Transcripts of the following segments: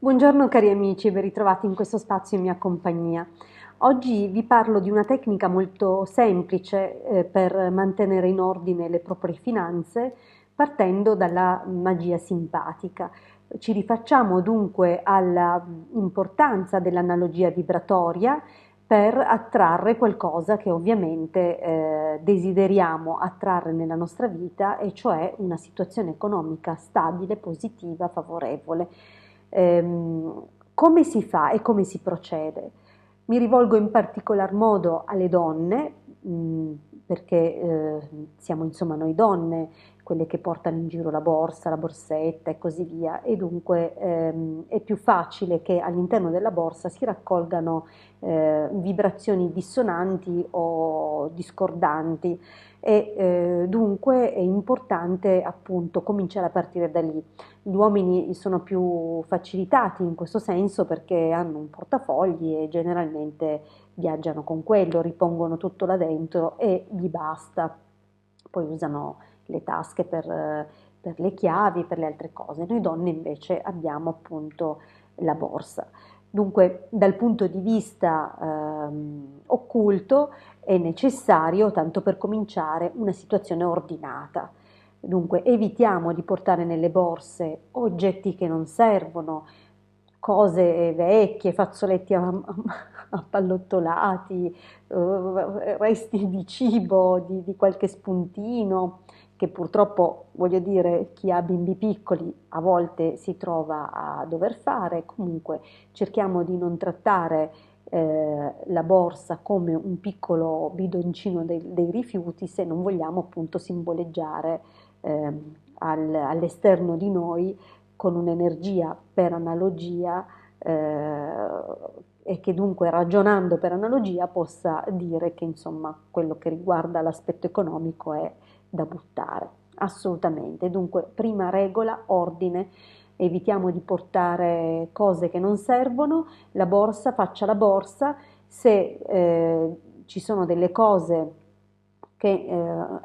Buongiorno cari amici, ben ritrovati in questo spazio in mia compagnia. Oggi vi parlo di una tecnica molto semplice per mantenere in ordine le proprie finanze partendo dalla magia simpatica. Ci rifacciamo dunque alla importanza dell'analogia vibratoria per attrarre qualcosa che ovviamente desideriamo attrarre nella nostra vita, e cioè una situazione economica stabile, positiva, favorevole. Come si fa e come si procede? Mi rivolgo in particolar modo alle donne, perché siamo insomma noi donne quelle che portano in giro la borsa, la borsetta e così via, e dunque è più facile che all'interno della borsa si raccolgano vibrazioni dissonanti o discordanti, e dunque è importante appunto cominciare a partire da lì. Gli uomini sono più facilitati in questo senso perché hanno un portafogli e generalmente viaggiano con quello, ripongono tutto là dentro e gli basta. Poi usano le tasche per le chiavi, per le altre cose. Noi donne invece abbiamo appunto la borsa. Dunque, dal punto di vista occulto è necessario, tanto per cominciare, una situazione ordinata. Dunque, evitiamo di portare nelle borse oggetti che non servono, cose vecchie, fazzoletti appallottolati, resti di cibo, di qualche spuntino, che purtroppo, voglio dire, chi ha bimbi piccoli a volte si trova a dover fare. Comunque cerchiamo di non trattare la borsa come un piccolo bidoncino dei rifiuti, se non vogliamo appunto simboleggiare all'esterno di noi con un'energia per analogia, e che dunque ragionando per analogia possa dire che insomma quello che riguarda l'aspetto economico è da buttare. Assolutamente. Dunque, prima regola, ordine. Evitiamo di portare cose che non servono. La borsa, faccia la borsa. Se ci sono delle cose che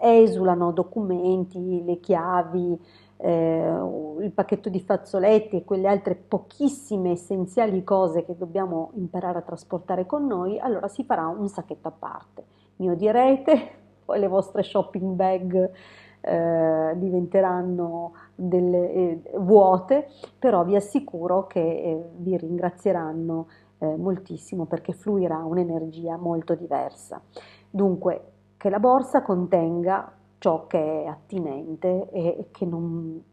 esulano, documenti, le chiavi, il pacchetto di fazzoletti e quelle altre pochissime essenziali cose che dobbiamo imparare a trasportare con noi, allora si farà un sacchetto a parte. Mi odierete, poi le vostre shopping bag diventeranno vuote, però vi assicuro che vi ringrazieranno moltissimo, perché fluirà un'energia molto diversa. Dunque, che la borsa contenga ciò che è attinente e che non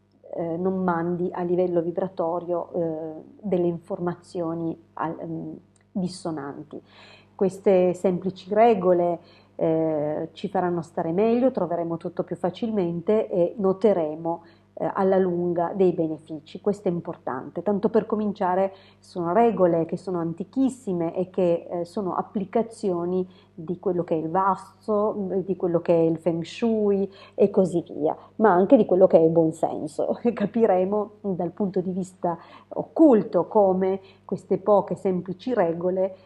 mandi a livello vibratorio delle informazioni dissonanti. Queste semplici regole ci faranno stare meglio, troveremo tutto più facilmente e noteremo alla lunga dei benefici. Questo è importante. Tanto per cominciare, sono regole che sono antichissime e che sono applicazioni di quello che è il vasto, di quello che è il feng shui e così via, ma anche di quello che è il buon senso. Capiremo dal punto di vista occulto come queste poche semplici regole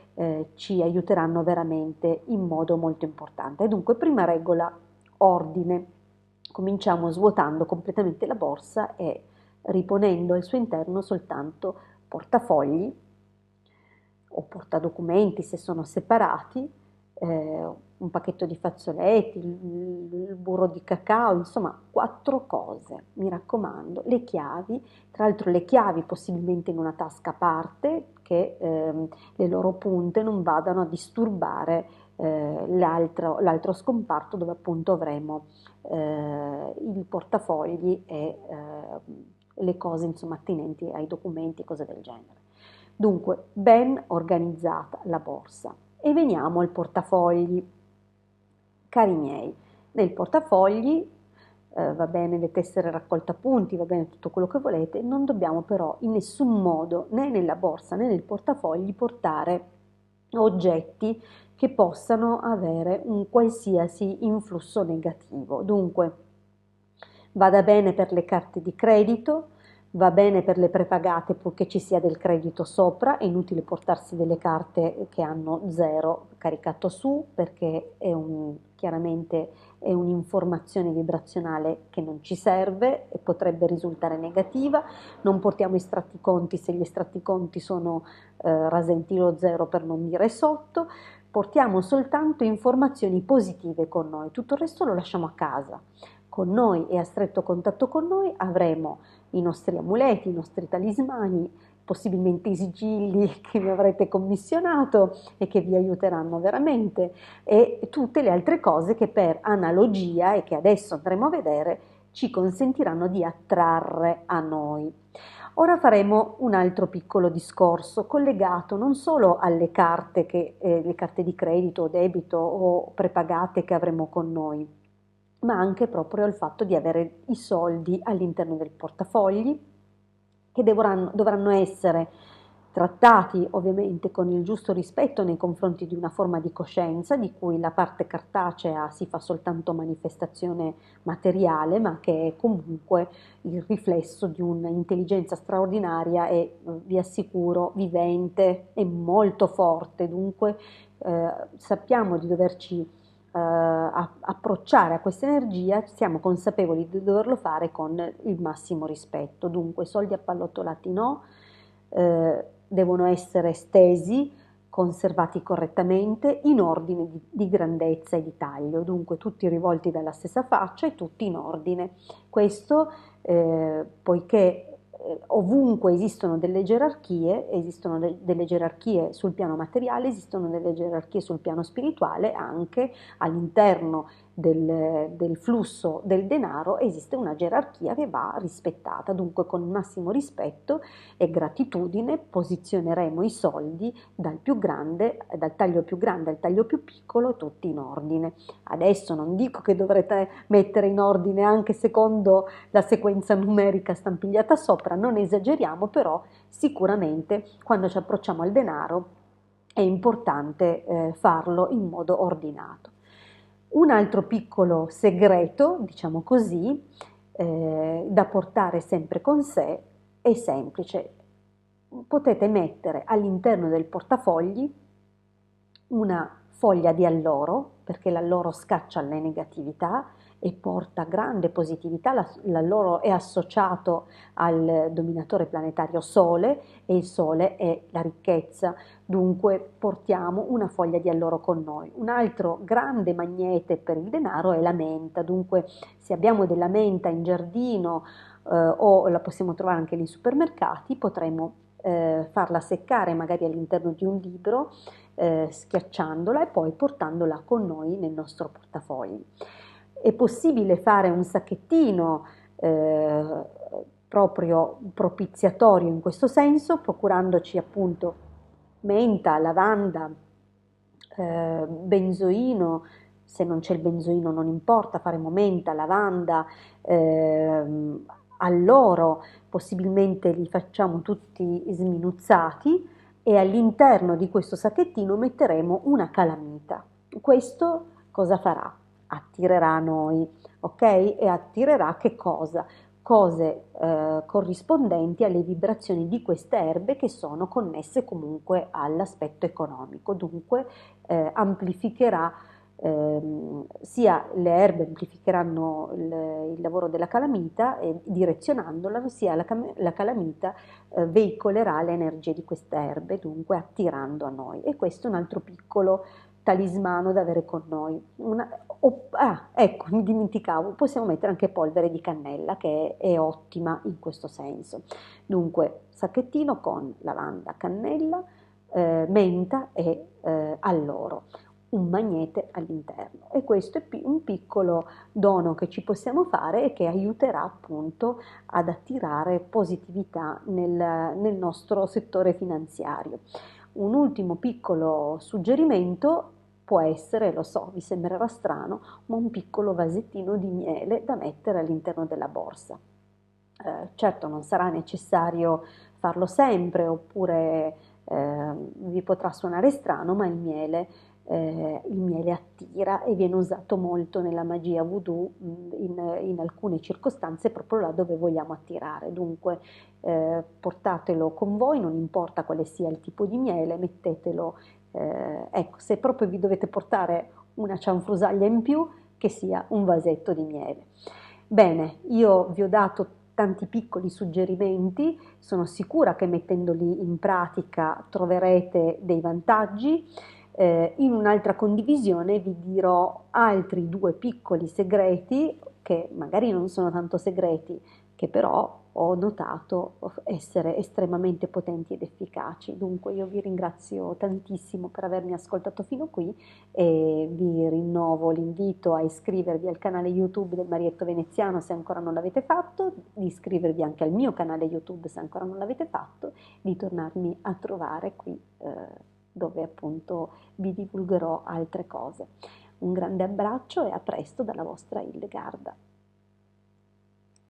ci aiuteranno veramente in modo molto importante. E dunque, prima regola, ordine. Cominciamo svuotando completamente la borsa e riponendo al suo interno soltanto portafogli o portadocumenti se sono separati, un pacchetto di fazzoletti, il burro di cacao, insomma 4 cose, mi raccomando, le chiavi, tra l'altro le chiavi possibilmente in una tasca a parte, che le loro punte non vadano a disturbare l'altro scomparto dove appunto avremo il portafogli e le cose insomma attinenti ai documenti e cose del genere. Dunque, ben organizzata la borsa. E veniamo al portafogli. Cari miei, nel portafogli va bene le tessere raccoltapunti, va bene tutto quello che volete, non dobbiamo però in nessun modo, né nella borsa né nel portafogli, portare oggetti che possano avere un qualsiasi influsso negativo. Dunque, vada bene per le carte di credito, va bene per le prepagate purché ci sia del credito sopra, è inutile portarsi delle carte che hanno zero caricato su perché chiaramente è un'informazione vibrazionale che non ci serve e potrebbe risultare negativa. Non portiamo estratti conti se gli estratti conti sono rasenti lo zero, per non dire sotto. Portiamo soltanto informazioni positive con noi, tutto il resto lo lasciamo a casa. Con noi e a stretto contatto con noi avremo i nostri amuleti, i nostri talismani, possibilmente i sigilli che mi avrete commissionato e che vi aiuteranno veramente, e tutte le altre cose che per analogia, e che adesso andremo a vedere, ci consentiranno di attrarre a noi. Ora faremo un altro piccolo discorso collegato non solo alle carte, le carte di credito o debito o prepagate che avremo con noi, ma anche proprio al fatto di avere i soldi all'interno del portafogli, che dovranno essere trattati ovviamente con il giusto rispetto nei confronti di una forma di coscienza, di cui la parte cartacea si fa soltanto manifestazione materiale, ma che è comunque il riflesso di un'intelligenza straordinaria e, vi assicuro, vivente e molto forte. Dunque sappiamo di doverci approcciare a questa energia, siamo consapevoli di doverlo fare con il massimo rispetto. Dunque soldi appallottolati no, devono essere stesi, conservati correttamente, in ordine di grandezza e di taglio, dunque tutti rivolti dalla stessa faccia e tutti in ordine. Questo poiché ovunque esistono delle gerarchie sul piano materiale, esistono delle gerarchie sul piano spirituale, anche all'interno del flusso del denaro esiste una gerarchia che va rispettata, dunque con il massimo rispetto e gratitudine posizioneremo i soldi dal taglio più grande al taglio più piccolo, tutti in ordine. Adesso non dico che dovrete mettere in ordine anche secondo la sequenza numerica stampigliata sopra, non esageriamo, però sicuramente quando ci approcciamo al denaro è importante farlo in modo ordinato. Un altro piccolo segreto, diciamo così, da portare sempre con sé è semplice. Potete mettere all'interno del portafogli una foglia di alloro, perché l'alloro scaccia le negatività e porta grande positività. L'alloro è associato al dominatore planetario Sole e il Sole è la ricchezza, dunque portiamo una foglia di alloro con noi. Un altro grande magnete per il denaro è la menta, dunque se abbiamo della menta in giardino o la possiamo trovare anche nei supermercati, potremo farla seccare magari all'interno di un libro, schiacciandola e poi portandola con noi nel nostro portafoglio. È possibile fare un sacchettino proprio propiziatorio in questo senso, procurandoci appunto menta, lavanda, benzoino. Se non c'è il benzoino non importa, faremo menta, lavanda, alloro, possibilmente li facciamo tutti sminuzzati, e all'interno di questo sacchettino metteremo una calamita. Questo cosa farà? Attirerà a noi, ok? E attirerà che cosa? Cose corrispondenti alle vibrazioni di queste erbe che sono connesse comunque all'aspetto economico, dunque amplificherà sia le erbe amplificheranno il lavoro della calamita e direzionandola, sia la calamita veicolerà le energie di queste erbe, dunque attirando a noi. E questo è un altro piccolo talismano da avere con noi. Ecco, mi dimenticavo, possiamo mettere anche polvere di cannella che è ottima in questo senso. Dunque, sacchettino con lavanda, cannella, menta e alloro, un magnete all'interno, e questo è un piccolo dono che ci possiamo fare e che aiuterà appunto ad attirare positività nel nostro settore finanziario. Un ultimo piccolo suggerimento può essere, lo so, vi sembrerà strano, ma un piccolo vasettino di miele da mettere all'interno della borsa. Certo non sarà necessario farlo sempre, oppure vi potrà suonare strano, ma il miele attira e viene usato molto nella magia voodoo in alcune circostanze, proprio là dove vogliamo attirare. Dunque portatelo con voi, non importa quale sia il tipo di miele, mettetelo. Ecco, se proprio vi dovete portare una cianfrusaglia in più, che sia un vasetto di miele. Bene, io vi ho dato tanti piccoli suggerimenti, sono sicura che mettendoli in pratica troverete dei vantaggi. In un'altra condivisione vi dirò altri due piccoli segreti che magari non sono tanto segreti, che però ho notato essere estremamente potenti ed efficaci. Dunque io vi ringrazio tantissimo per avermi ascoltato fino qui e vi rinnovo l'invito a iscrivervi al canale YouTube del Marietto Veneziano se ancora non l'avete fatto, di iscrivervi anche al mio canale YouTube se ancora non l'avete fatto, di tornarmi a trovare qui dove appunto vi divulgherò altre cose. Un grande abbraccio e a presto dalla vostra Hildegarda.